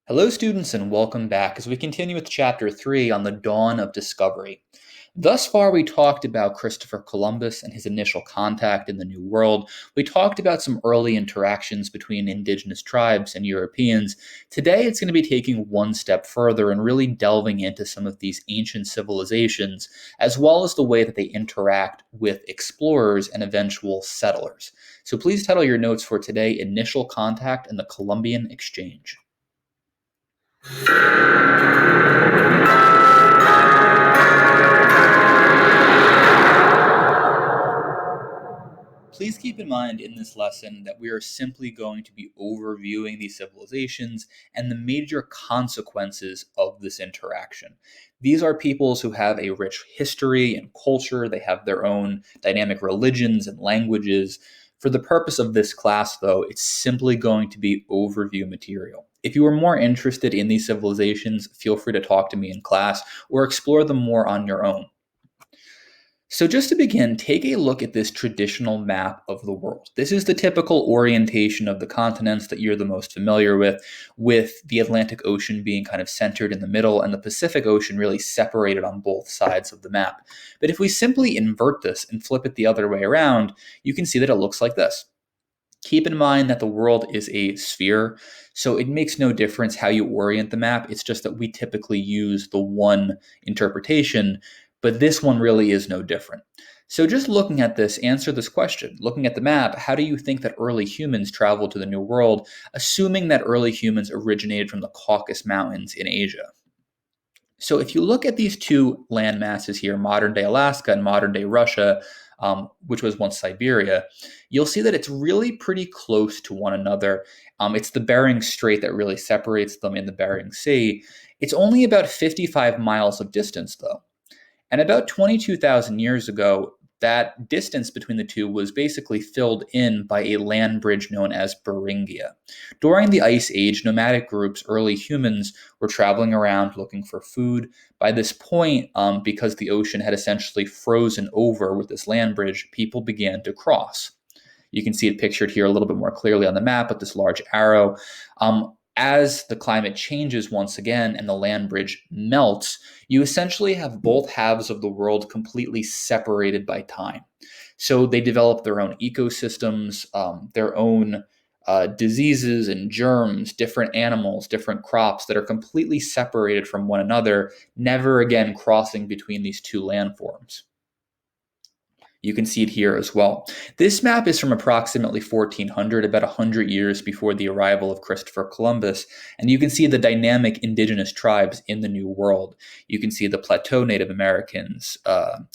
Hello, students, and welcome back as we continue with Chapter 3 on the dawn of discovery. Thus far, we talked about Christopher Columbus and his initial contact in the New World. We talked about some early interactions between indigenous tribes and Europeans. Today, it's going to be taking one step further and really delving into some of these ancient civilizations, as well as the way that they interact with explorers and eventual settlers. So please title your notes for today Initial Contact and the Columbian Exchange. Please keep in mind in this lesson that we are simply going to be overviewing these civilizations and the major consequences of this interaction. These are peoples who have a rich history and culture, they have their own dynamic religions and languages. For the purpose of this class, though, it's simply going to be overview material. If you are more interested in these civilizations, feel free to talk to me in class or explore them more on your own. So, just to begin, take a look at this traditional map of the world. This is the typical orientation of the continents that you're the most familiar with the Atlantic Ocean being kind of centered in the middle and the Pacific Ocean really separated on both sides of the map. But if we simply invert this and flip it the other way around, you can see that it looks like this. Keep in mind that the world is a sphere, so it makes no difference how you orient the map. It's just that we typically use the one interpretation, but this one really is no different. So just looking at this, answer this question. Looking at the map, how do you think that early humans traveled to the New World, assuming that early humans originated from the Caucasus Mountains in Asia? So if you look at these two land masses here, modern day Alaska and modern day Russia, which was once Siberia, you'll see that it's really pretty close to one another. It's the Bering Strait that really separates them in the Bering Sea. It's only about 55 miles of distance, though. And about 22,000 years ago, that distance between the two was basically filled in by a land bridge known as Beringia. During the Ice Age, nomadic groups, early humans, were traveling around looking for food. By this point, because the ocean had essentially frozen over with this land bridge, people began to cross. You can see it pictured here a little bit more clearly on the map with this large arrow. As the climate changes once again and the land bridge melts, you essentially have both halves of the world completely separated by time. So they develop their own ecosystems, their own diseases and germs, different animals, different crops that are completely separated from one another, never again crossing between these two landforms. You can see it here as well. This map is from approximately 1400, about 100 years before the arrival of Christopher Columbus, and you can see the dynamic indigenous tribes in the New World. You can see the Plateau Native Americans,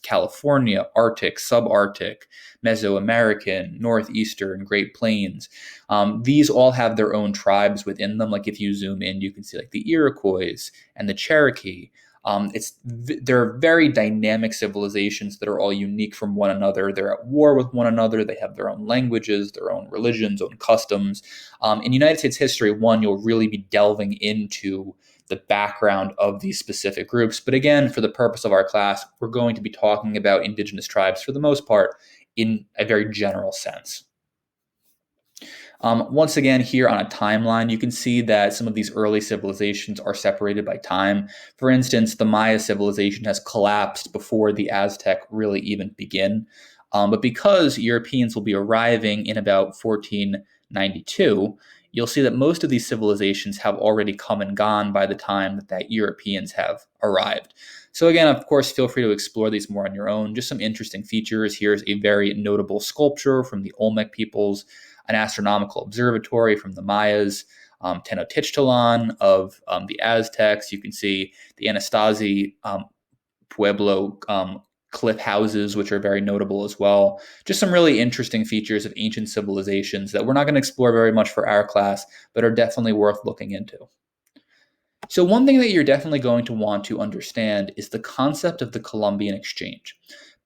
California, Arctic, Subarctic, Mesoamerican, Northeastern, Great Plains. These all have their own tribes within them. Like if you zoom in, you can see like the Iroquois and the Cherokee. They're very dynamic civilizations that are all unique from one another. They're at war with one another. They have their own languages, their own religions, own customs. In United States history, you'll really be delving into the background of these specific groups. But again, for the purpose of our class, we're going to be talking about indigenous tribes for the most part in a very general sense. Once again, here on a timeline, you can see that some of these early civilizations are separated by time. For instance, the Maya civilization has collapsed before the Aztec really even begin. But because Europeans will be arriving in about 1492, you'll see that most of these civilizations have already come and gone by the time that Europeans have arrived. So again, of course, feel free to explore these more on your own. Just some interesting features. Here's a very notable sculpture from the Olmec peoples, an astronomical observatory from the Mayas, Tenochtitlan of the Aztecs. You can see the Anastasi Pueblo cliff houses, which are very notable as well. Just some really interesting features of ancient civilizations that we're not going to explore very much for our class, but are definitely worth looking into. So one thing that you're definitely going to want to understand is the concept of the Columbian Exchange.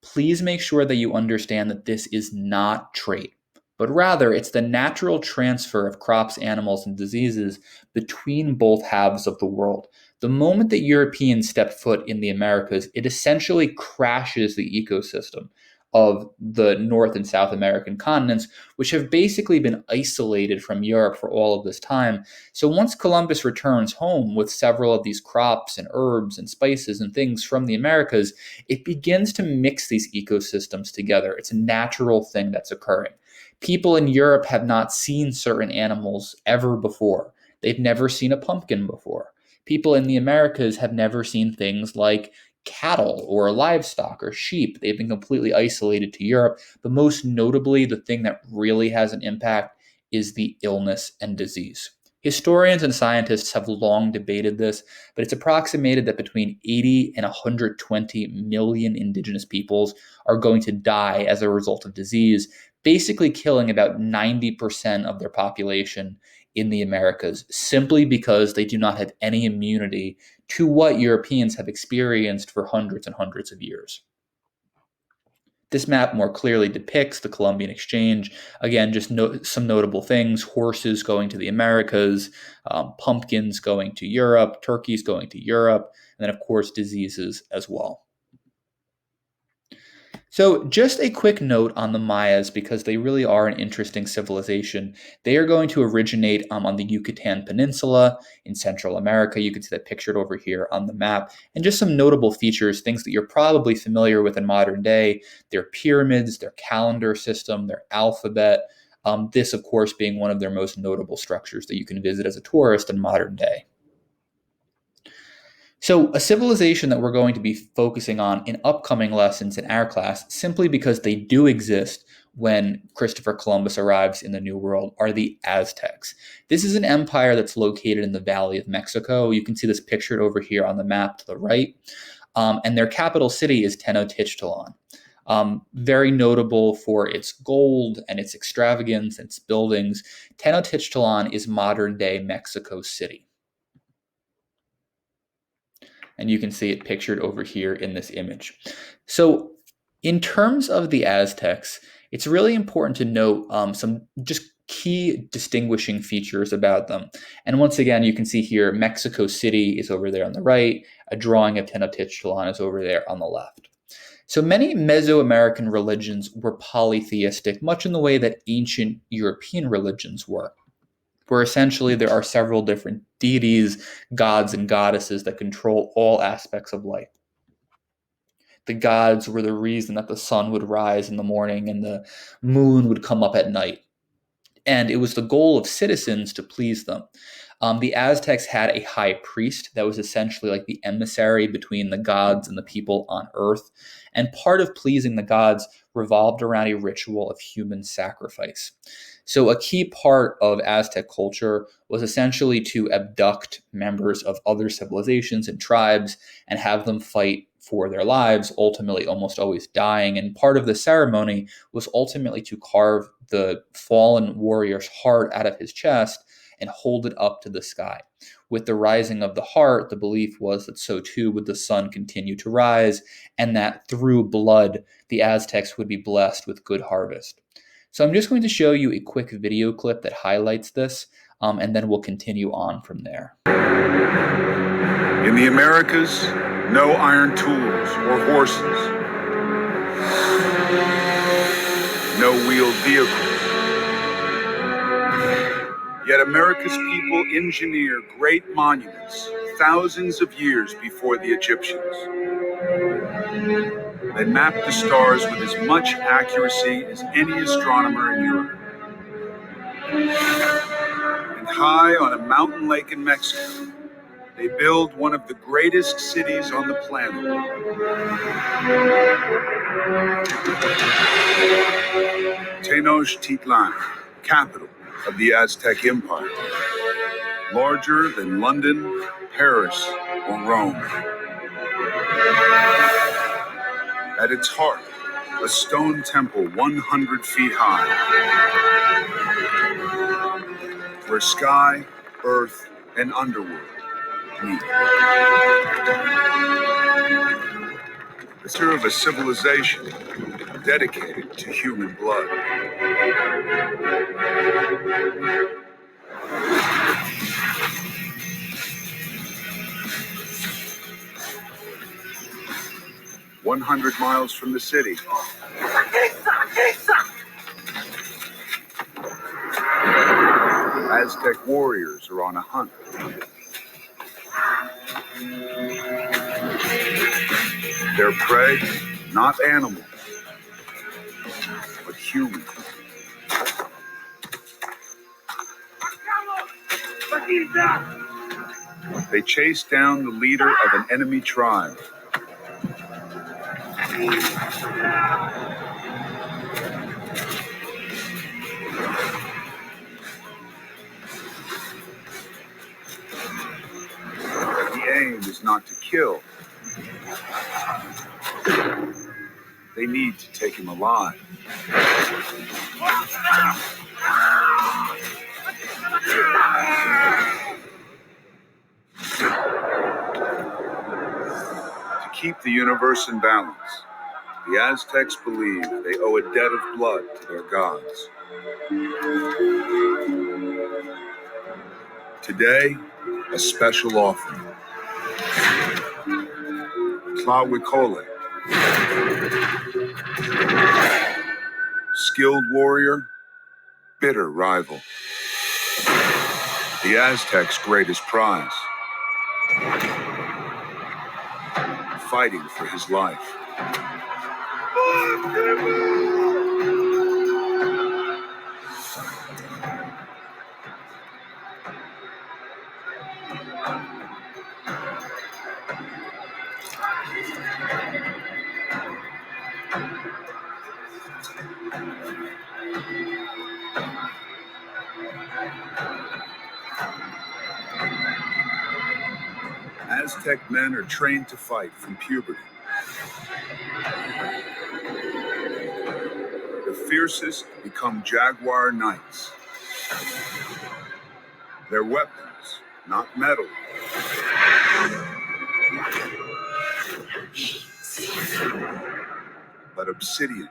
Please make sure that you understand that this is not trade, but rather it's the natural transfer of crops, animals, and diseases between both halves of the world. The moment that Europeans step foot in the Americas, it essentially crashes the ecosystem. of the North and South American continents, which have basically been isolated from Europe for all of this time. So once Columbus returns home with several of these crops and herbs and spices and things from the Americas, it begins to mix these ecosystems together. It's a natural thing that's occurring. People in Europe have not seen certain animals ever before. They've never seen a pumpkin before. People in the Americas have never seen things like cattle or livestock or sheep. They've been completely isolated to Europe. But most notably, the thing that really has an impact is the illness and disease. Historians and scientists have long debated this, but it's approximated that between 80 and 120 million indigenous peoples are going to die as a result of disease, basically killing about 90% of their population in the Americas simply because they do not have any immunity to what Europeans have experienced for hundreds and hundreds of years. This map more clearly depicts the Columbian Exchange. Again, just some notable things: horses going to the Americas, pumpkins going to Europe, turkeys going to Europe, and then, of course, diseases as well. So, just a quick note on the Mayas, because they really are an interesting civilization. They are going to originate on the Yucatan Peninsula in Central America. You can see that pictured over here on the map. And just some notable features, things that you're probably familiar with in modern day: their pyramids, their calendar system, their alphabet. This, of course, being one of their most notable structures that you can visit as a tourist in modern day. So, a civilization that we're going to be focusing on in upcoming lessons in our class, simply because they do exist when Christopher Columbus arrives in the New World, are the Aztecs. This is an empire that's located in the Valley of Mexico. You can see this pictured over here on the map to the right. And their capital city is Tenochtitlan. Very notable for its gold and its extravagance and its buildings. Tenochtitlan is modern day Mexico City. And you can see it pictured over here in this image. So in terms of the Aztecs, it's really important to note some just key distinguishing features about them. And once again, you can see here, Mexico City is over there on the right. A drawing of Tenochtitlan is over there on the left. So many Mesoamerican religions were polytheistic, much in the way that ancient European religions were, where essentially there are several different deities, gods, and goddesses that control all aspects of life. The gods were the reason that the sun would rise in the morning and the moon would come up at night. And it was the goal of citizens to please them. The Aztecs had a high priest that was essentially like the emissary between the gods and the people on earth. And part of pleasing the gods revolved around a ritual of human sacrifice. So a key part of Aztec culture was essentially to abduct members of other civilizations and tribes and have them fight for their lives, ultimately almost always dying. And part of the ceremony was ultimately to carve the fallen warrior's heart out of his chest and hold it up to the sky. With the rising of the heart, the belief was that so too would the sun continue to rise, and that through blood, the Aztecs would be blessed with good harvest. So I'm just going to show you a quick video clip that highlights this, and then we'll continue on from there. In the Americas, no iron tools or horses, no wheeled vehicles. Yet America's people engineer great monuments thousands of years before the Egyptians. They map the stars with as much accuracy as any astronomer in Europe. And high on a mountain lake in Mexico, they build one of the greatest cities on the planet. Tenochtitlan, capital of the Aztec Empire. Larger than London, Paris, or Rome. At its heart, a stone temple 100 feet high, where sky, earth, and underworld meet. The center of a civilization dedicated to human blood. "100 miles from the city, Aztec warriors are on a hunt. Their prey, not animals, but humans. They chase down the leader of an enemy tribe. The aim is not to kill. They need to take him alive. To keep the universe in balance, the Aztecs believe they owe a debt of blood to their gods. Today, a special offering. Tlahuicole, skilled warrior, bitter rival. The Aztecs' greatest prize. Fighting for his life. Aztec men are trained to fight from puberty. The fiercest become jaguar knights. Their weapons, not metal, but obsidian,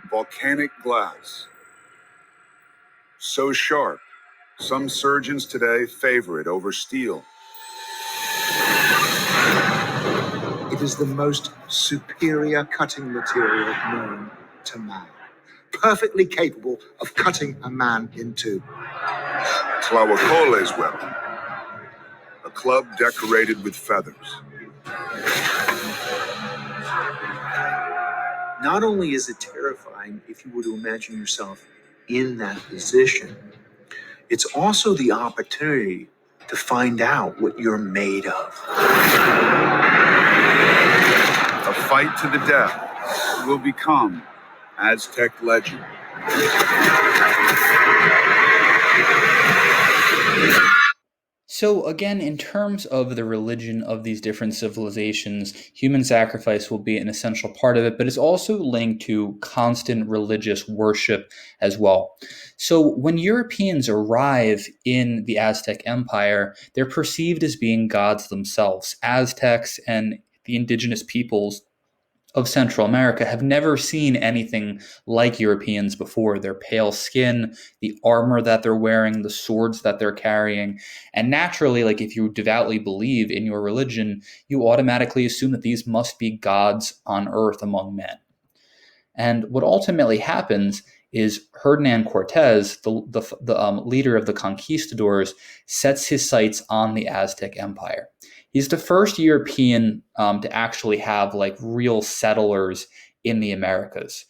volcanic glass. So sharp, some surgeons today favor it over steel. It is the most superior cutting material known to man, perfectly capable of cutting a man in two. Tlahuicole's weapon, a club decorated with feathers. Not only is it terrifying if you were to imagine yourself in that position, it's also the opportunity to find out what you're made of. A fight to the death will become Aztec legend. So again, in terms of the religion of these different civilizations, human sacrifice will be an essential part of it, but it's also linked to constant religious worship as well. So when Europeans arrive in the Aztec Empire, they're perceived as being gods themselves. Aztecs and the indigenous peoples of Central America have never seen anything like Europeans before. Their pale skin, the armor that they're wearing, the swords that they're carrying. And naturally, like if you devoutly believe in your religion, you automatically assume that these must be gods on earth among men. And what ultimately happens is Hernan Cortez, the leader of the conquistadors, sets his sights on the Aztec Empire. He's the first European to actually have like real settlers in the Americas.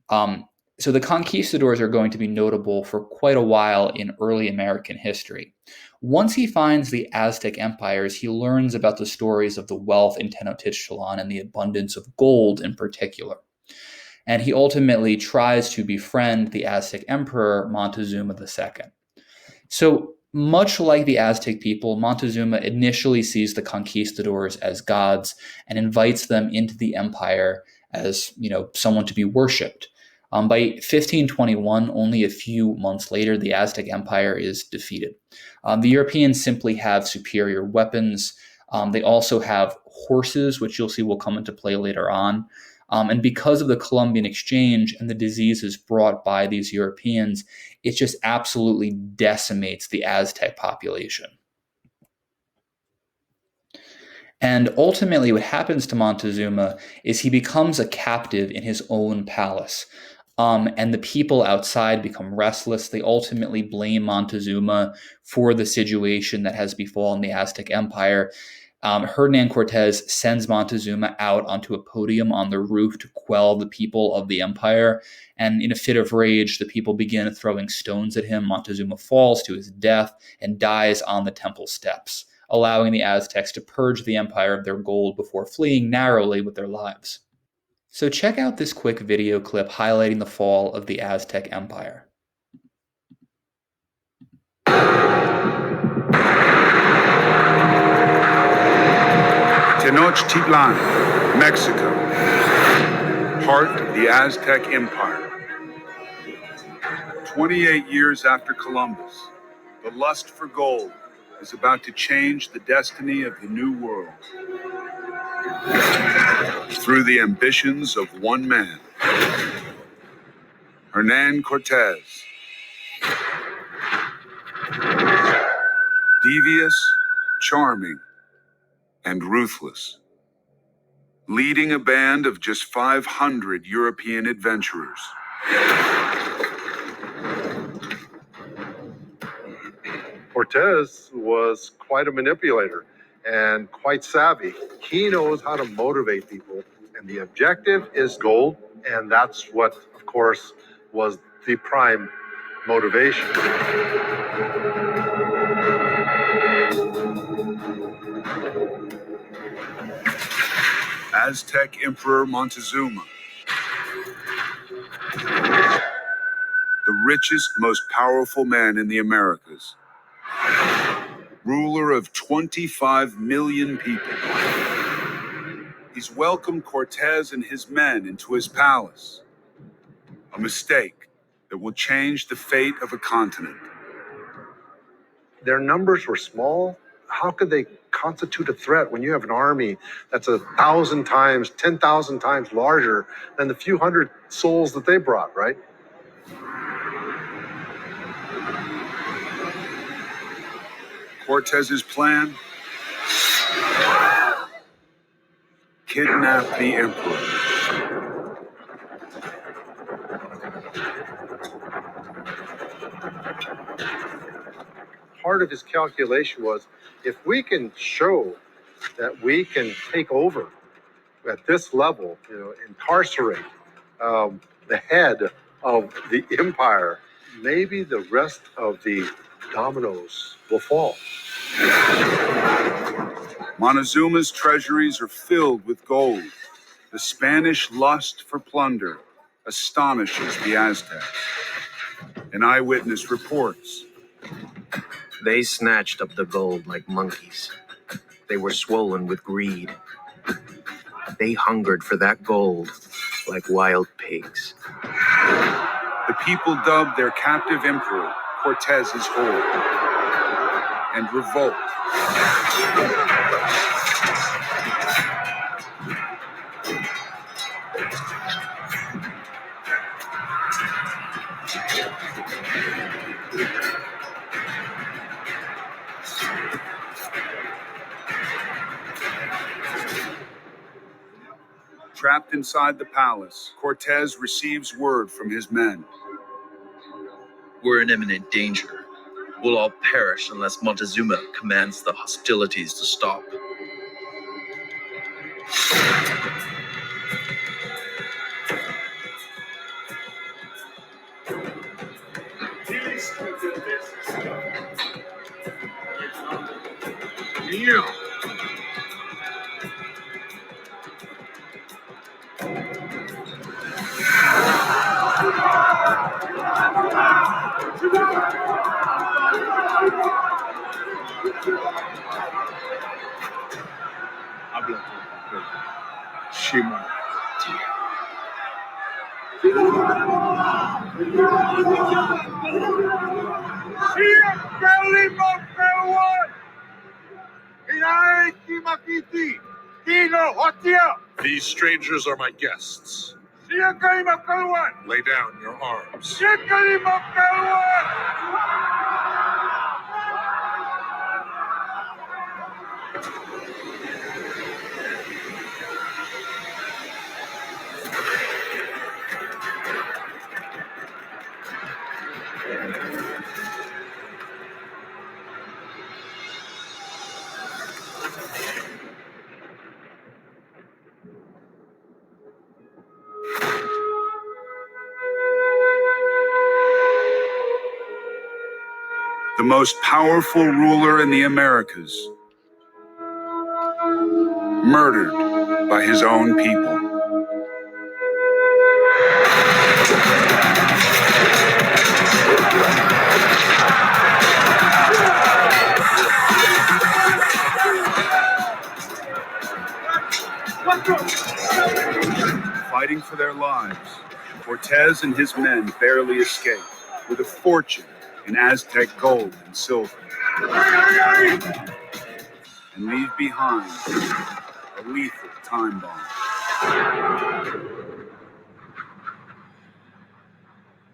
So the conquistadors are going to be notable for quite a while in early American history. Once he finds the Aztec empires, he learns about the stories of the wealth in Tenochtitlan and the abundance of gold in particular. And he ultimately tries to befriend the Aztec emperor Montezuma II. So much like the Aztec people, Montezuma initially sees the conquistadors as gods and invites them into the empire as, someone to be worshipped. By 1521, only a few months later, the Aztec Empire is defeated. The Europeans simply have superior weapons. They also have horses, which you'll see will come into play later on. And because of the Columbian Exchange and the diseases brought by these Europeans, it just absolutely decimates the Aztec population. And ultimately, what happens to Montezuma is he becomes a captive in his own palace. And the people outside become restless. They ultimately blame Montezuma for the situation that has befallen the Aztec Empire. Hernan Cortez sends Montezuma out onto a podium on the roof to quell the people of the empire. And in a fit of rage, the people begin throwing stones at him. Montezuma falls to his death and dies on the temple steps, allowing the Aztecs to purge the empire of their gold before fleeing narrowly with their lives. So check out this quick video clip highlighting the fall of the Aztec Empire. Tenochtitlan, Mexico, heart of the Aztec Empire. 28 years after Columbus, the lust for gold is about to change the destiny of the New World through the ambitions of one man, Hernan Cortez. Devious, charming, and ruthless, leading a band of just 500 European adventurers. Cortez was quite a manipulator and quite savvy. He knows how to motivate people, and the objective is gold, and that's what, of course, was the prime motivation. Aztec Emperor Montezuma, the richest, most powerful man in the Americas, ruler of 25 million people. He's welcomed Cortez and his men into his palace, a mistake that will change the fate of a continent. Their numbers were small. How could they constitute a threat when you have an army that's 1,000 times, 10,000 times larger than the few hundred souls that they brought, right? Cortez's plan? Kidnap the emperor. Part of his calculation was, if we can show that we can take over at this level, incarcerate the head of the empire, maybe the rest of the dominoes will fall. Montezuma's treasuries are filled with gold. The Spanish lust for plunder astonishes the Aztecs. An eyewitness reports. They snatched up the gold like monkeys. They were swollen with greed. They hungered for that gold like wild pigs. The people dubbed their captive emperor Cortez's horde and revolt. Trapped inside the palace, Cortez receives word from his men. We're in imminent danger. We'll all perish unless Montezuma commands the hostilities to stop. Shima. These strangers are my guests. Lay down your arms. the most powerful ruler in the Americas, murdered by his own people. Fighting for their lives, Cortez and his men barely escape with a fortune in Aztec gold and silver, and leave behind a lethal time bomb.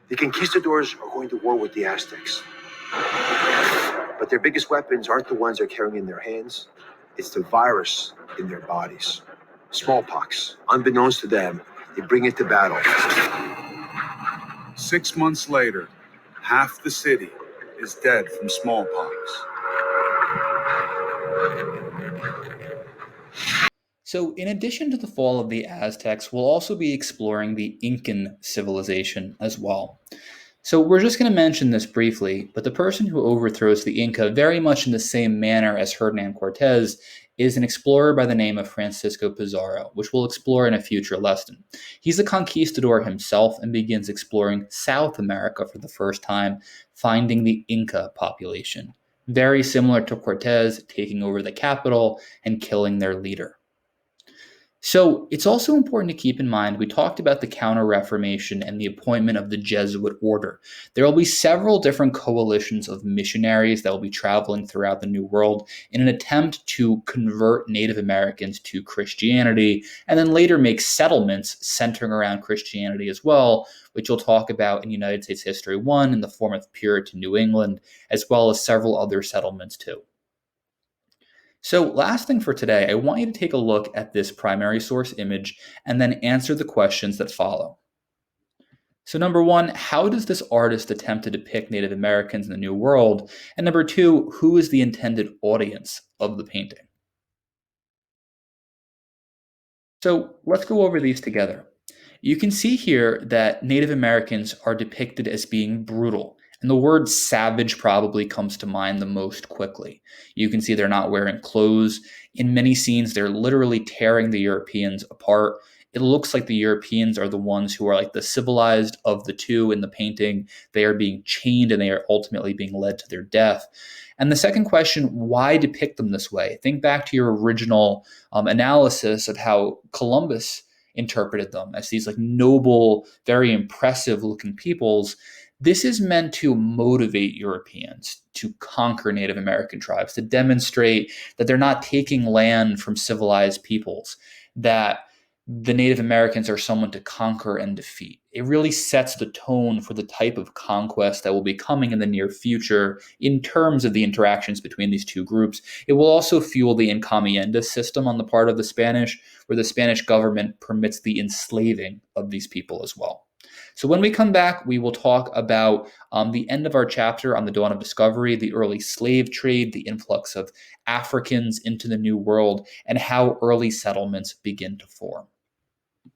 The conquistadors are going to war with the Aztecs. But their biggest weapons aren't the ones they're carrying in their hands. It's the virus in their bodies. Smallpox. Unbeknownst to them, they bring it to battle. 6 months later, half the city is dead from smallpox. So, in addition to the fall of the Aztecs, we'll also be exploring the Incan Civilization as well. So, we're just going to mention this briefly, but the person who overthrows the Inca, very much in the same manner as Hernan Cortez, is an explorer by the name of Francisco Pizarro, which we'll explore in a future lesson. He's a conquistador himself and begins exploring South America for the first time, finding the Inca population. Very similar to Cortez taking over the capital and killing their leader. So it's also important to keep in mind, we talked about the Counter-Reformation and the appointment of the Jesuit order. There will be several different coalitions of missionaries that will be traveling throughout the New World in an attempt to convert Native Americans to Christianity, and then later make settlements centering around Christianity as well, which we'll talk about in United States History 1 in the form of Puritan New England, as well as several other settlements too. So last thing for today, I want you to take a look at this primary source image and then answer the questions that follow. So number one, how does this artist attempt to depict Native Americans in the New World? And number two, who is the intended audience of the painting? So let's go over these together. You can see here that Native Americans are depicted as being brutal, and the word savage probably comes to mind the most quickly. You can see they're not wearing clothes. In many scenes, they're literally tearing the Europeans apart. It looks like the Europeans are the ones who are like the civilized of the two in the painting. They are being chained and they are ultimately being led to their death. And the second question, why depict them this way? Think back to your original analysis of how Columbus interpreted them as these like noble, very impressive looking peoples. This is meant to motivate Europeans to conquer Native American tribes, to demonstrate that they're not taking land from civilized peoples, that the Native Americans are someone to conquer and defeat. It really sets the tone for the type of conquest that will be coming in the near future in terms of the interactions between these two groups. It will also fuel the encomienda system on the part of the Spanish, where the Spanish government permits the enslaving of these people as well. So when we come back, we will talk about the end of our chapter on the dawn of discovery, the early slave trade, the influx of Africans into the New World, and how early settlements begin to form.